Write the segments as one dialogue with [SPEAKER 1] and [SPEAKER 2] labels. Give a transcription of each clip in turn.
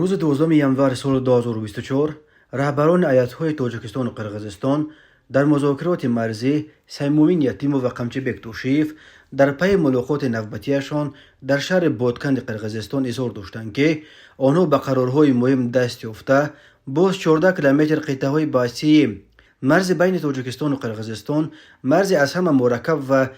[SPEAKER 1] روز 12 январ سال 2024 رهبران ایالت‌های تاجیکستان و قرقیزستان در مذاکرات مرزی سیمومین یتیموف و قمچبک توشیف در پی ملاقات نوبتیشان در شهر بادکند قرقیزستان اظهار داشتند که آنها به قرارهای مهم دست یافته باز 14 کیلومتر قطعه‌های باسی مرز بین تاجیکستان و قرقیزستان، مرز از همه مرکب و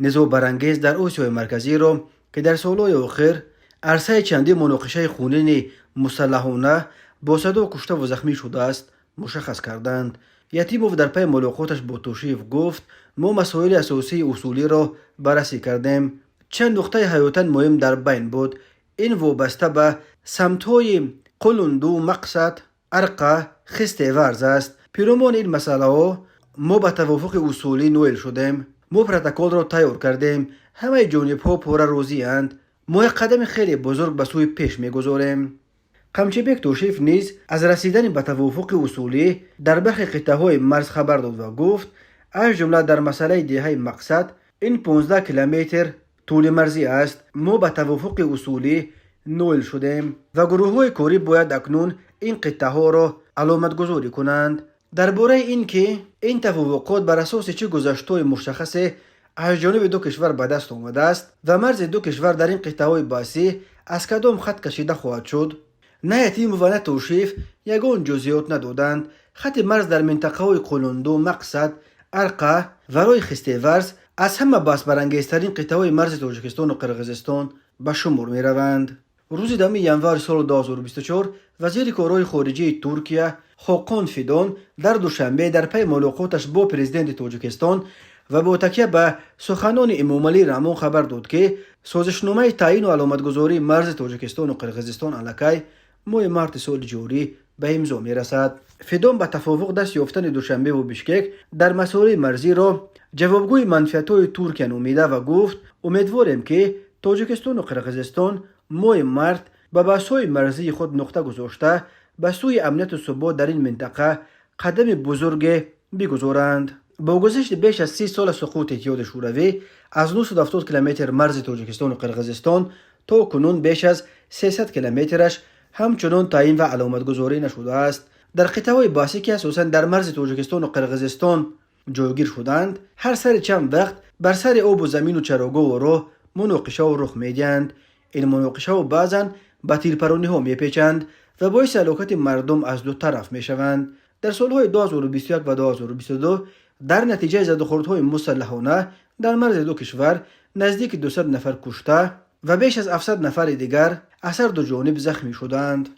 [SPEAKER 1] نزاع در آسیای مرکزی را که در سالهای آخر عرصه چندی مناقشه خونین مسلحانه با صدا کشته و زخمی شده است مشخص کردند. یتیموف در پی ملاقاتش با توشیف گفت ما مسائل اساسی اصولی را بررسی کردیم. چند نقطه حیاتا مهم در بین بود. این وابسته به سمت‌های قلندو، مقصد، ارقه، خست ورز است. پیرامون این مسئله ها ما به توافق اصولی نویل شدیم. ما پروتکل را تیار کردیم. همه جانب‌ها پوره راضی اند. ما قدم خیلی بزرگ به سوی پیش می‌گذاریم. قمچبک توشیف نیز از رسیدن به توافق اصولی در برخی قطعه‌های مرز خبر داد و گفت از جمله در مسئله دهه مقصد این 15 کیلومتر طول مرزی است. ما به توافق اصولی نویل شدیم و گروه‌های کاری باید اکنون این قطعه‌ها را علامت گذاری کنند. درباره اینکه این توافقات بر اساس چه گذشته‌های مشخص از جانب دو کشور به دست آمده است و مرز دو کشور در این قطعه‌های باسی از کدام خط کشیده خواهد شد، نه یتیموف و نه توشیف یگان جزئیات ندادند. خط مرز در منطقه‌های قلندو، مقصد، ارقه و رای خست ورز از همه بحث برانگیزترین قطعه‌های مرز تاجیکستان و قرقیزستان به شمار می‌روند. روز 10 январ سال 2024 وزیر کارهای خارجه ترکیه خاقان فیدان در دوشنبه در پی ملاقاتش با پرزیدنت تاجیکستان و با تکیه به سخنان امامعلی رحمان خبر داد که سازشنامه تعیین و علامتگذاری مرز تاجیکستان و قرقیزستان الکی ماه مارت سال جاری به امضا میرسد. فیدان به توافق دست یافتن دوشنبه و بشکک در مسائل مرزی را جوابگوی منفعت‌های ترکیه نامیده و گفت امیدواریم که تاجیکستان و قرقیزستان ماه مارت به بحث‌های مرزی خود نقطه گذاشته به سوی امنیت و ثبات در این منطقه قدم بزرگ بگذارند. با گذشت بیش از 30 سال سقوط اتحاد شوروی از 970 کیلومتر مرز تاجیکستان و قرقیزستان تا کنون بیش از 300 کیلومترش همچنان تعیین و علامت گذاری نشده است. در قطعه‌های باسی که اساساً در مرز تاجیکستان و قرقیزستان جایگیر شدند، هر سر چند وقت بر سر آب و زمین و چراگاه و راه مناقشه و رخ می‌دهند. این مناقشه و بعضاً به تیرپرانی‌ها می‌پیچند و باعث هلاکت مردم از دو طرف می‌شوند. در سال‌های 2021 و 2022 در نتیجه زدوخوردهای مسلحانه در مرز دو کشور نزدیک 200 نفر کشته و بیش از 700 نفر دیگر از هر دو جانب زخمی شدند.